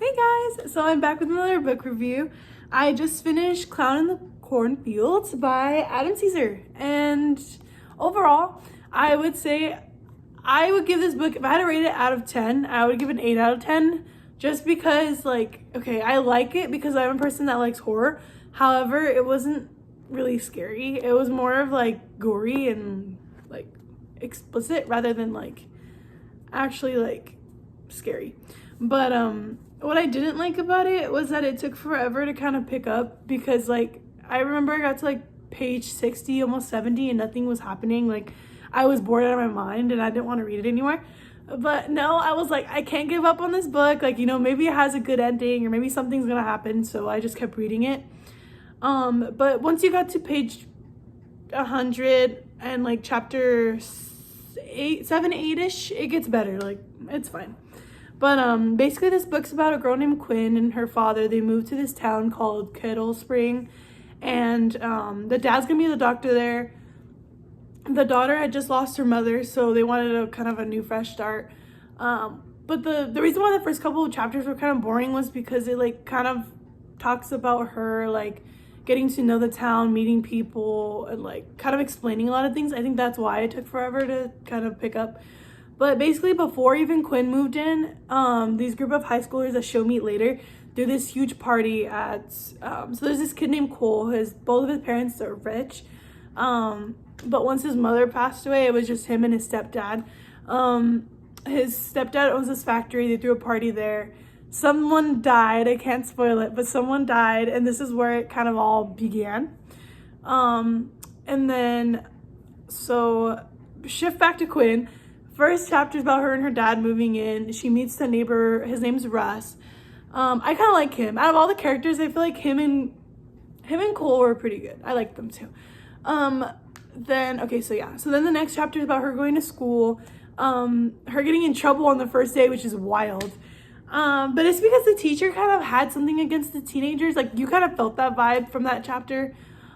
Hey guys, so I'm back with another book review. I just finished Clown in the Cornfield by Adam Cesare, and overall, I would say I would give this book, if I had to rate it out of 10, I would give it an 8 out of 10, just because, okay, I like it because I'm a person that likes horror. However, it wasn't really scary. It was more of gory and explicit rather than actually scary. But what I didn't like about it was that it took forever to kind of pick up, because I remember I got to page 60, almost 70, and nothing was happening. I was bored out of my mind and I didn't want to read it anymore. But no, I was I can't give up on this book. Maybe it has a good ending or maybe something's gonna happen, so I just kept reading it. But once you got to page 100 and chapter 8-ish, it gets better. It's fine. But basically this book's about a girl named Quinn and her father. They moved to this town called Kettle Spring, and the dad's gonna be the doctor there. The daughter had just lost her mother, so they wanted a kind of a new fresh start. But the reason why the first couple of chapters were kind of boring was because it kind of talks about her getting to know the town, meeting people, and kind of explaining a lot of things. I think that's why it took forever to kind of pick up. But basically, before even Quinn moved in, these group of high schoolers that she'll meet later do this huge party at, so there's this kid named Cole. Both of his parents are rich, but once his mother passed away, it was just him and his stepdad. His stepdad owns this factory. They threw a party there. Someone died. I can't spoil it, but someone died, and this is where it kind of all began. And then, so shift back to Quinn. First chapter is about her and her dad moving in. She meets the neighbor. His name's Russ. I kind of like him. Out of all the characters, I feel like him and Cole were pretty good. I like them too. Then the next chapter is about her going to school, her getting in trouble on the first day, which is wild. But it's because the teacher kind of had something against the teenagers. You kind of felt that vibe from that chapter.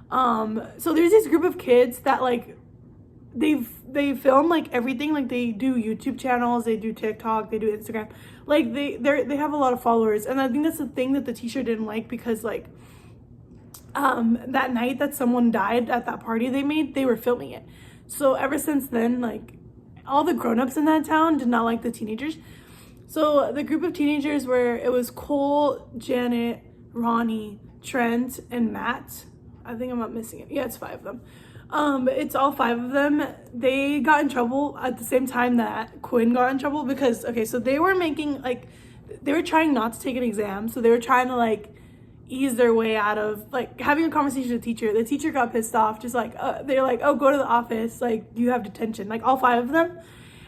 So there's this group of kids that they film everything. They do YouTube channels, they do TikTok, they do Instagram. They have a lot of followers, and I think that's the thing that the teacher didn't like, because that night that someone died at that party they were filming it. So ever since then, all the grown-ups in that town did not like the teenagers. So the group of teenagers it was Cole, Janet, Ronnie, Trent, and Matt. I think I'm not missing it. Yeah, it's 5 of them. It's all 5 of them. They got in trouble at the same time that Quinn got in trouble, because, so they were making, they were trying not to take an exam. So they were trying to, ease their way out of, having a conversation with the teacher. The teacher got pissed off, just they're oh, go to the office, you have detention, all 5 of them.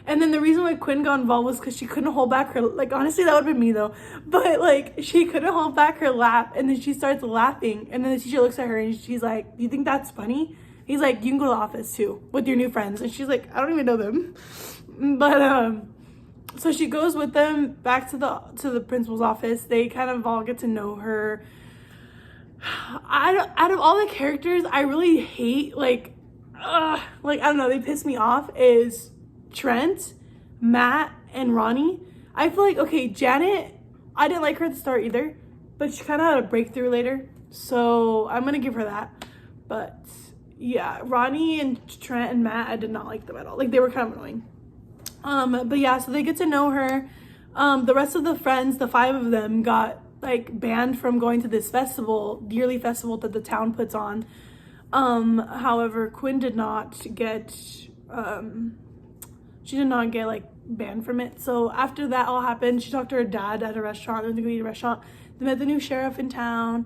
And then the reason why Quinn got involved was because she couldn't hold back her, honestly, that would have been me though, but she couldn't hold back her laugh, and then she starts laughing, and then the teacher looks at her and she's like, "Do you think that's funny?" He's like, "You can go to the office too with your new friends." And she's like, "I don't even know them." But so she goes with them back to the principal's office. They kind of all get to know her. Out of all the characters, I really hate I don't know, they piss me off is Trent, Matt, and Ronnie. I feel Janet, I didn't like her at the start either, but she kind of had a breakthrough later, so I'm gonna give her that. But yeah, Ronnie and Trent and Matt, I did not like them at all. They were kind of annoying. But yeah, so they get to know her. The rest of the friends, the 5 of them, got banned from going to this festival, yearly festival that the town puts on. However, Quinn did not get banned from it. So after that all happened, she talked to her dad at a restaurant. They went to go eat at a restaurant. They met the new sheriff in town.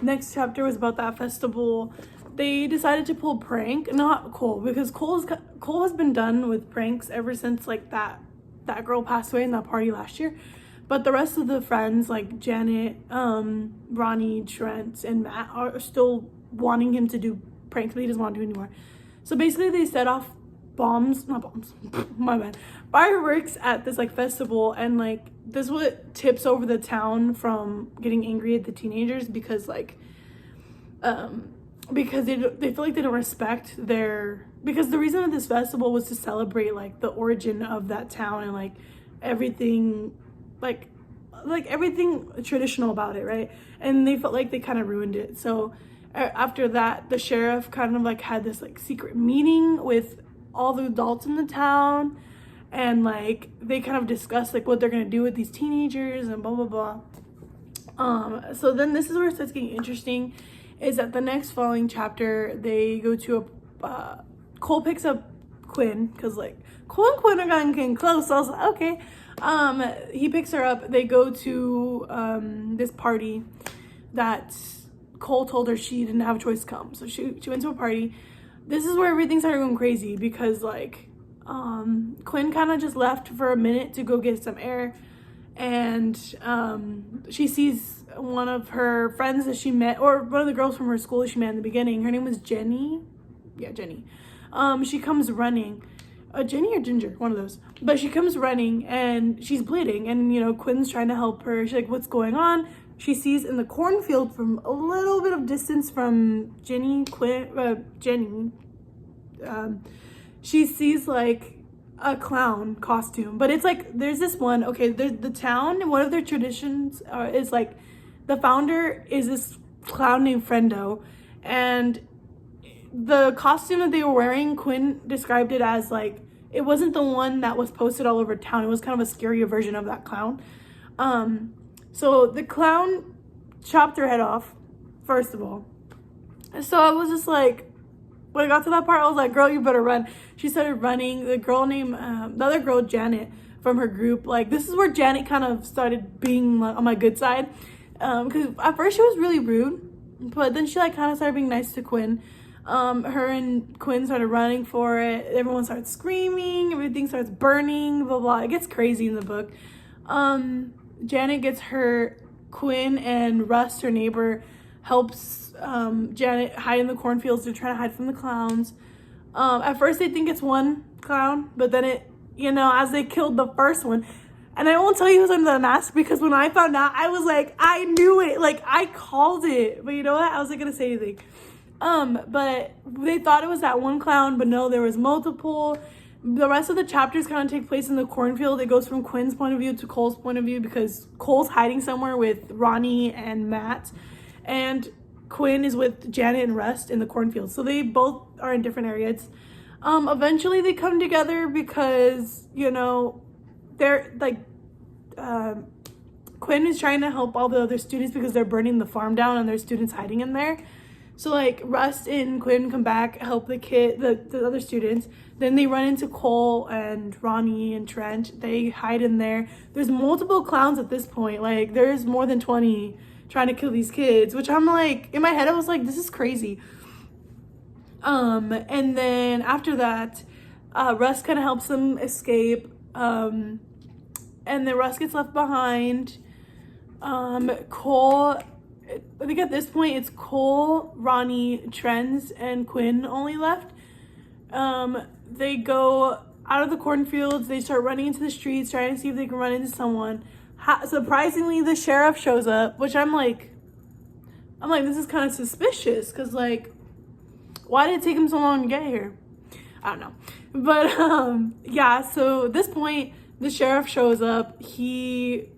Next chapter was about that festival. They decided to pull a prank, not Cole, because Cole has been done with pranks ever since that girl passed away in that party last year. But the rest of the friends, Janet, Ronnie, Trent, and Matt, are still wanting him to do pranks, but he doesn't want to do anymore. So basically they set off fireworks at this like festival, and this what tips over the town from getting angry at the teenagers, because they feel like they don't respect their, because the reason of this festival was to celebrate the origin of that town and everything, like everything traditional about it, right? And they felt like they kind of ruined it. So after that, the sheriff kind of like had this like secret meeting with all the adults in the town, and like they kind of discussed like what they're gonna do with these teenagers and blah blah blah. So then this is where it starts getting interesting, is that the next following chapter they go to a Cole picks up Quinn, because like Cole and Quinn are getting close. So I was like, okay. He picks her up. They go to this party that Cole told her she didn't have a choice to come. So she went to a party. This is where everything started going crazy, because like Quinn kind of just left for a minute to go get some air, and she sees one of her friends that she met, or one of the girls from her school that she met in the beginning. Her name was Jenny. Yeah, Jenny. She comes running. Jenny or Ginger, one of those. But she comes running and she's bleeding, and you know, Quinn's trying to help her. She's like, what's going on? She sees in the cornfield from a little bit of distance from Jenny, she sees like a clown costume. But it's like, there's this one, okay, the town, one of their traditions is like, the founder is this clown named Friendo, and the costume that they were wearing, Quinn described it as like, it wasn't the one that was posted all over town. It was kind of a scarier version of that clown. So the clown chopped her head off, first of all. So I was just like, when I got to that part, I was like, girl, you better run. She started running. The girl named, the other girl, Janet, from her group, like, this is where Janet kind of started being like, on my good side. Because at first she was really rude, but then she like kind of started being nice to Quinn. Her and Quinn started running for it. Everyone starts screaming. Everything starts burning, blah, blah. It gets crazy in the book. Janet gets hurt. Quinn and Rust, her neighbor, helps Janet hide in the cornfields. They're trying to hide from the clowns. At first they think it's one clown, but then it, you know, as they killed the first one, and I won't tell you who's under the mask, because when I found out, I was like, I knew it. Like, I called it. But you know what? I wasn't going to say anything. But they thought it was that one clown, but no, there was multiple. The rest of the chapters kind of take place in the cornfield. It goes from Quinn's point of view to Cole's point of view, because Cole's hiding somewhere with Ronnie and Matt, and Quinn is with Janet and Rust in the cornfield. So they both are in different areas. Eventually they come together because, you know, they're like, Quinn is trying to help all the other students because they're burning the farm down and there's students hiding in there. So like Rust and Quinn come back, help the other students. Then they run into Cole and Ronnie and Trent. They hide in there. There's multiple clowns at this point. Like, there's more than 20 trying to kill these kids, which I'm like, in my head I was like, this is crazy. And then after that, Rust kind of helps them escape. And then Rust gets left behind. Cole, I think at this point it's Cole, Ronnie, Trent, and Quinn only left. They go out of the cornfields. They start running into the streets, trying to see if they can run into someone. Surprisingly, the sheriff shows up, which I'm like, this is kind of suspicious, because like, why did it take him so long to get here? I don't know. But yeah, so at this point, the sheriff shows up. He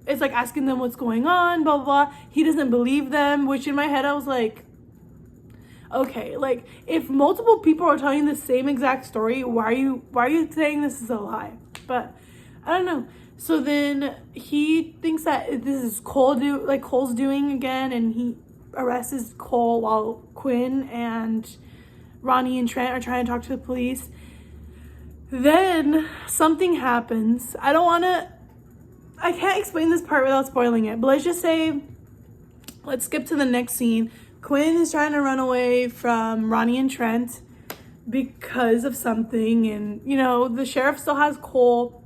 is like asking them what's going on, blah, blah, blah. He doesn't believe them, which in my head, I was like, okay, like, if multiple people are telling the same exact story, why are you saying this is a lie? But I don't know. So then he thinks that this is Cole's doing again, and he arrests Cole while Quinn and Ronnie and Trent are trying to talk to the police. Then something happens. I can't explain this part without spoiling it, but let's skip to the next scene. Quinn is trying to run away from Ronnie and Trent because of something, and you know, the sheriff still has Cole.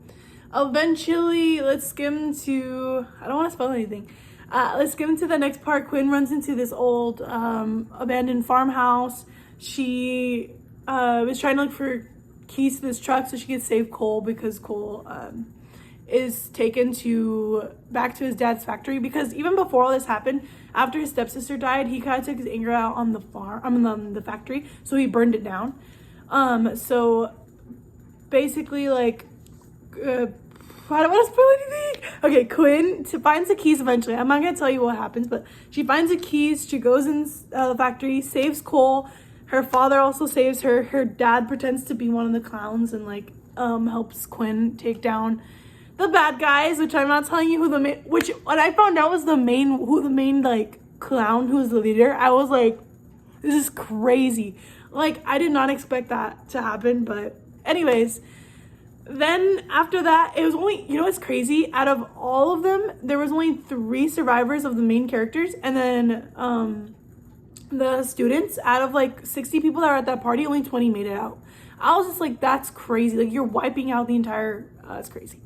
Eventually, let's skim to, I don't want to spoil anything. Let's skim to the next part. Quinn runs into this old abandoned farmhouse. She is trying to look for keys to this truck so she can save Cole, because Cole is taken back to his dad's factory, because even before all this happened, after his stepsister died, he kind of took his anger out on the factory, so he burned it down. So basically, like, I don't want to spoil anything. Okay, Quinn finds the keys eventually. I'm not going to tell you what happens, but she finds the keys. She goes in the factory, saves Cole. Her father also saves her. Her dad pretends to be one of the clowns and like helps Quinn take down the bad guys, which I'm not telling you who the main, which what I found out was the main like clown who's the leader. I was like, this is crazy. Like, I did not expect that to happen, but anyways, then after that, it was only, you know what's crazy? Out of all of them, there was only 3 survivors of the main characters, and then the students, out of like 60 people that were at that party, only 20 made it out. I was just like, that's crazy. Like, you're wiping out the entire, it's crazy.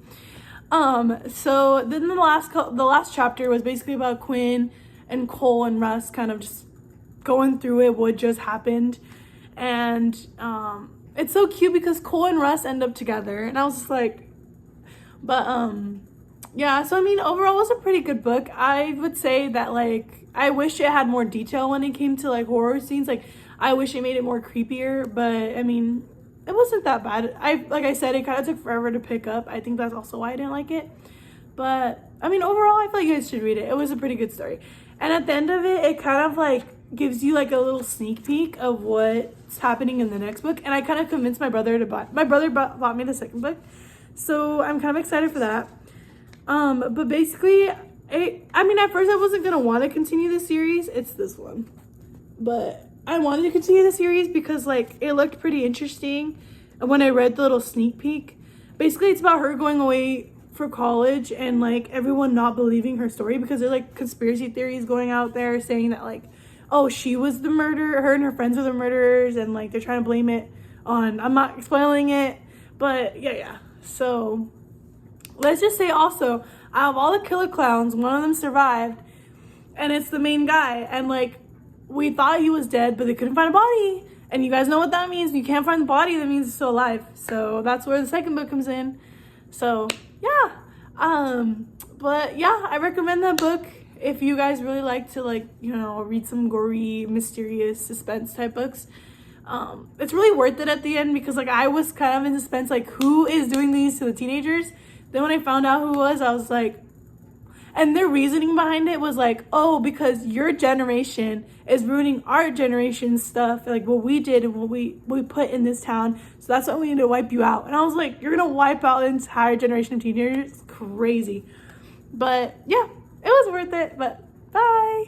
So then the last chapter was basically about Quinn and Cole and Russ kind of just going through it, what just happened. And it's so cute because Cole and Russ end up together, and I was just like, but yeah, so I mean, overall it was a pretty good book. I would say that like I wish it had more detail when it came to like horror scenes. Like, I wish it made it more creepier, but I mean, it wasn't that bad. Like I said, it kind of took forever to pick up. I think that's also why I didn't like it. But I mean, overall, I feel like you guys should read it. It was a pretty good story. And at the end of it, it kind of like gives you like a little sneak peek of what's happening in the next book. And I kind of convinced my brother to buy. My brother bought me the second book, so I'm kind of excited for that. But basically, I mean, at first I wasn't gonna want to continue the series. It's this one, but I wanted to continue the series because like it looked pretty interesting. And when I read the little sneak peek, basically it's about her going away for college and like everyone not believing her story because there's like conspiracy theories going out there saying that like, oh, she was the murderer, her and her friends were the murderers, and like they're trying to blame it on, I'm not spoiling it, but yeah. So let's just say also, out of all the killer clowns, one of them survived, and it's the main guy, and like we thought he was dead, but they couldn't find a body, and you guys know what that means. You can't find the body, that means it's still alive. So that's where the second book comes in. So yeah, but yeah, I recommend that book if you guys really like to like, you know, read some gory, mysterious, suspense type books. It's really worth it at the end because like I was kind of in suspense, like who is doing these to the teenagers. Then when I found out who it was, I was like, and their reasoning behind it was like, oh, because your generation is ruining our generation's stuff, like what we did and what we put in this town, so that's why we need to wipe you out. And I was like, you're gonna wipe out the entire generation of teenagers? It's crazy. But yeah, it was worth it. But bye.